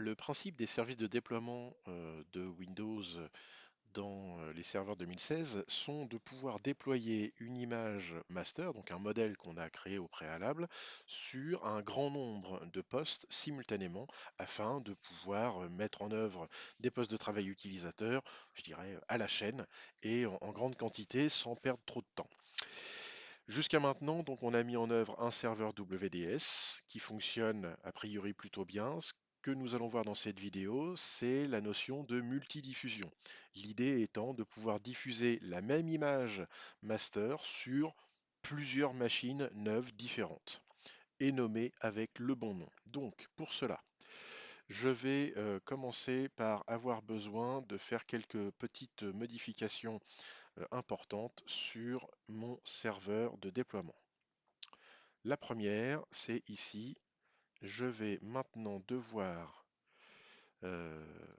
Le principe des services de déploiement de Windows dans les serveurs 2016 sont de pouvoir déployer une image master, donc un modèle qu'on a créé au préalable, sur un grand nombre de postes simultanément afin de pouvoir mettre en œuvre des postes de travail utilisateurs, je dirais, à la chaîne et en grande quantité sans perdre trop de temps. Jusqu'à maintenant, donc, on a mis en œuvre un serveur WDS qui fonctionne a priori plutôt bien. Ce que nous allons voir dans cette vidéo, c'est la notion de multidiffusion. L'idée étant de pouvoir diffuser la même image master sur plusieurs machines neuves différentes et nommées avec le bon nom. Donc, pour cela, je vais commencer par avoir besoin de faire quelques petites modifications importantes sur mon serveur de déploiement. La première, c'est ici. Je vais maintenant devoir euh,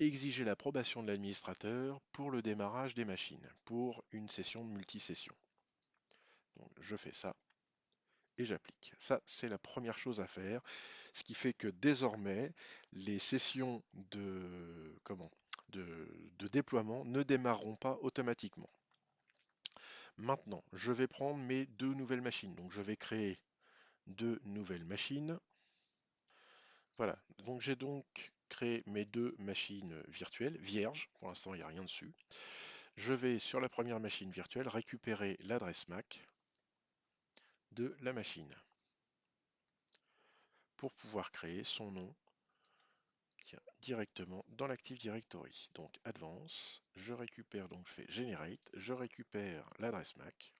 exiger l'approbation de l'administrateur pour le démarrage des machines, pour une session de multisession. Donc je fais ça et j'applique. Ça, c'est la première chose à faire, ce qui fait que désormais, les sessions de déploiement ne démarreront pas automatiquement. Maintenant, je vais prendre mes deux nouvelles machines. Donc je vais créer deux nouvelles machines. Voilà, donc j'ai donc créé mes deux machines virtuelles, vierges, pour l'instant il n'y a rien dessus. Je vais sur la première machine virtuelle récupérer l'adresse MAC de la machine pour pouvoir créer son nom directement dans l'Active Directory. Donc Advance, je récupère, donc je fais Generate, je récupère l'adresse MAC,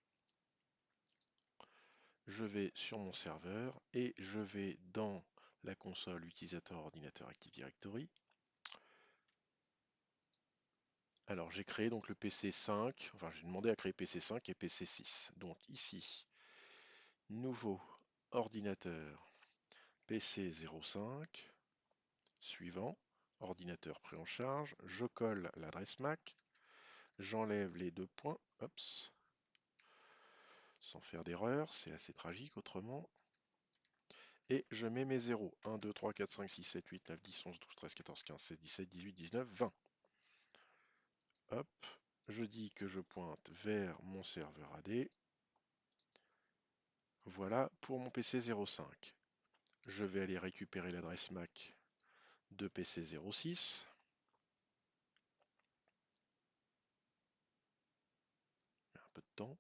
je vais sur mon serveur et je vais dans la console utilisateur ordinateur Active Directory. Alors j'ai créé donc le PC 5, enfin j'ai demandé à créer PC 5 et PC 6. Donc ici, nouveau ordinateur PC 05, suivant, ordinateur pris en charge, je colle l'adresse MAC, j'enlève les deux points, hop, sans faire d'erreur, c'est assez tragique autrement, et je mets mes 0. 1, 2, 3, 4, 5, 6, 7, 8, 9, 10, 11, 12, 13, 14, 15, 16, 17, 18, 19, 20. Hop, je dis que je pointe vers mon serveur AD. Voilà pour mon PC 05. Je vais aller récupérer l'adresse MAC de PC 06. Un peu de temps.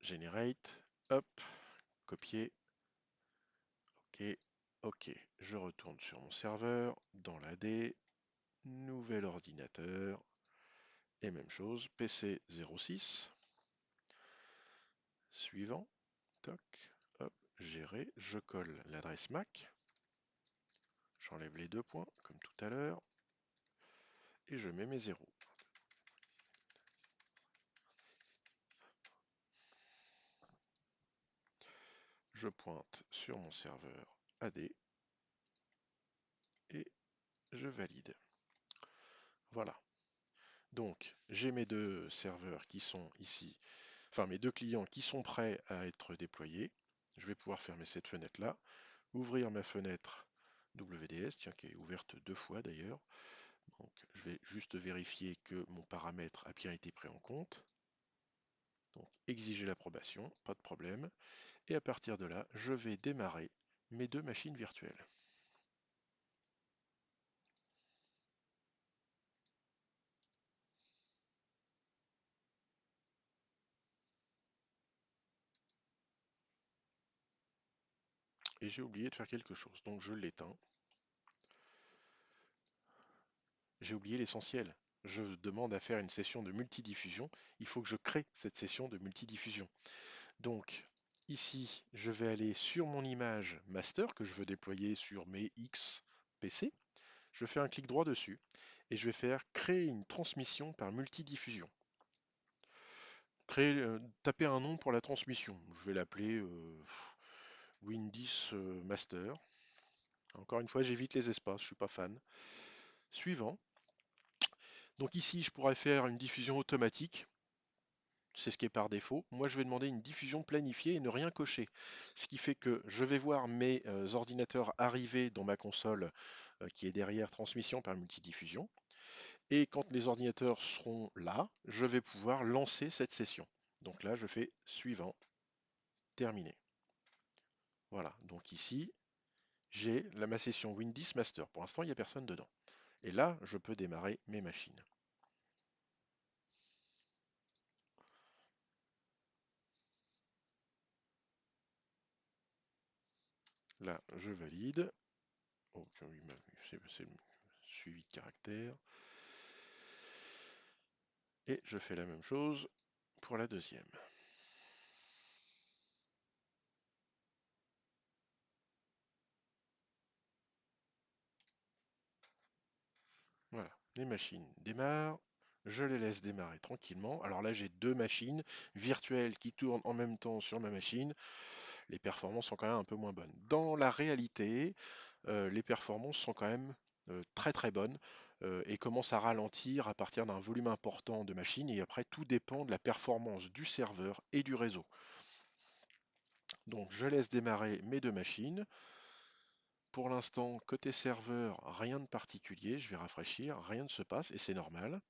Generate. Hop. Copier. OK. OK. Je retourne sur mon serveur. Dans l'AD. Nouvel ordinateur. Et même chose. PC 06. Suivant. Toc. Hop. Gérer. Je colle l'adresse MAC. J'enlève les deux points, comme tout à l'heure. Et je mets mes 0. Je pointe sur mon serveur AD et je valide. Voilà. Donc, j'ai mes deux serveurs qui sont ici, enfin mes deux clients qui sont prêts à être déployés. Je vais pouvoir fermer cette fenêtre-là, ouvrir ma fenêtre WDS, tiens, qui est ouverte deux fois d'ailleurs. Donc, je vais juste vérifier que mon paramètre a bien été pris en compte. Donc, exiger l'approbation, pas de problème. Et à partir de là, je vais démarrer mes deux machines virtuelles. Et j'ai oublié de faire quelque chose, donc je l'éteins. J'ai oublié l'essentiel. Je demande à faire une session de multidiffusion. Il faut que je crée cette session de multidiffusion. Donc, ici, je vais aller sur mon image master que je veux déployer sur mes X PC. Je fais un clic droit dessus et je vais faire créer une transmission par multidiffusion. Taper un nom pour la transmission. Je vais l'appeler Win10 Master. Encore une fois, j'évite les espaces, je ne suis pas fan. Suivant. Donc ici, je pourrais faire une diffusion automatique. c'est ce qui est par défaut. Moi, je vais demander une diffusion planifiée et ne rien cocher. Ce qui fait que je vais voir mes ordinateurs arriver dans ma console qui est derrière transmission par multidiffusion. Et quand les ordinateurs seront là, je vais pouvoir lancer cette session. Donc là, je fais suivant, terminé. Voilà, donc ici, j'ai ma session Win10 Master. Pour l'instant, il n'y a personne dedans. Et là, je peux démarrer mes machines. Là, je valide. Oh, oui, c'est le suivi de caractère. Et je fais la même chose pour la deuxième. Voilà, les machines démarrent. Je les laisse démarrer tranquillement. Alors là, j'ai deux machines virtuelles qui tournent en même temps sur ma machine. Les performances sont quand même un peu moins bonnes. Dans la réalité, les performances sont quand même très très bonnes et commencent à ralentir à partir d'un volume important de machines. Et après, tout dépend de la performance du serveur et du réseau. Donc, je laisse démarrer mes deux machines. Pour l'instant, côté serveur, rien de particulier. Je vais rafraîchir, rien ne se passe et c'est normal.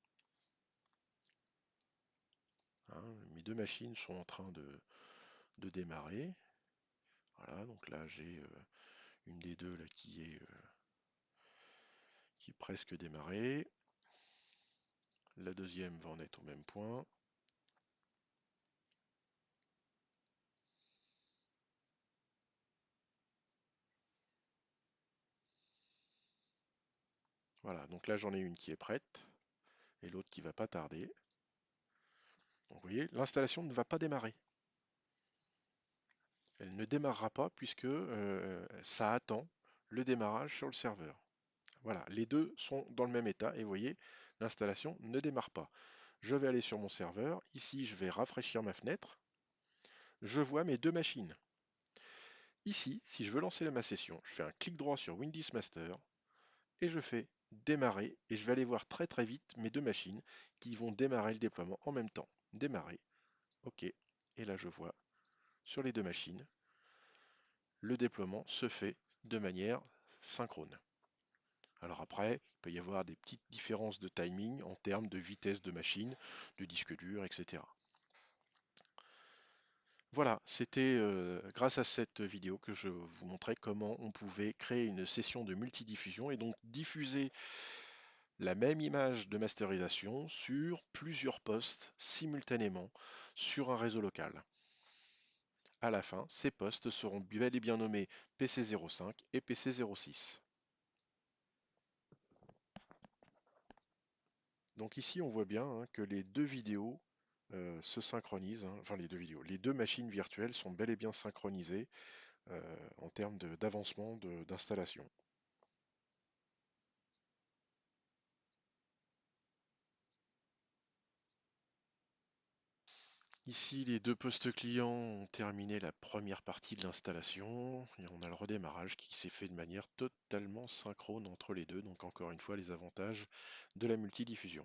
Hein, mes deux machines sont en train de démarrer. Voilà, donc là j'ai une des deux là, qui est presque démarrée. La deuxième va en être au même point. Voilà, donc là j'en ai une qui est prête et l'autre qui va pas tarder. Donc vous voyez, l'installation ne va pas démarrer. Elle ne démarrera pas puisque ça attend le démarrage sur le serveur. Voilà, les deux sont dans le même état et vous voyez, l'installation ne démarre pas. Je vais aller sur mon serveur. Ici, je vais rafraîchir ma fenêtre. Je vois mes deux machines. Ici, si je veux lancer ma session, je fais un clic droit sur Windows Master et je fais démarrer et je vais aller voir très très vite mes deux machines qui vont démarrer le déploiement en même temps. Démarrer, OK. Et là, je vois sur les deux machines, le déploiement se fait de manière synchrone. Alors après, il peut y avoir des petites différences de timing en termes de vitesse de machine, de disque dur, etc. Voilà, c'était grâce à cette vidéo que je vous montrais comment on pouvait créer une session de multidiffusion et donc diffuser la même image de masterisation sur plusieurs postes simultanément sur un réseau local. À la fin, ces postes seront bel et bien nommés PC05 et PC06. Donc ici, on voit bien hein, que les deux vidéos se synchronisent, hein, enfin les deux vidéos, les deux machines virtuelles sont bel et bien synchronisées en termes d'avancement d'installation. Ici, les deux postes clients ont terminé la première partie de l'installation et on a le redémarrage qui s'est fait de manière totalement synchrone entre les deux. Donc encore une fois, les avantages de la multidiffusion.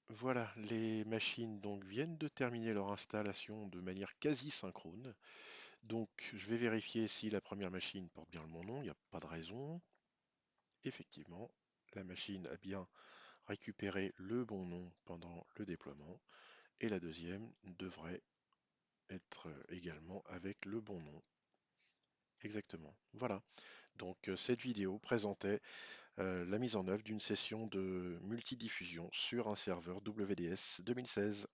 Voilà, les machines donc viennent de terminer leur installation de manière quasi synchrone. Donc je vais vérifier si la première machine porte bien le bon nom, il n'y a pas de raison. Effectivement, la machine a bien récupéré le bon nom pendant le déploiement et la deuxième devrait être également avec le bon nom. Exactement. Voilà. Donc cette vidéo présentait la mise en œuvre d'une session de multidiffusion sur un serveur WDS 2016.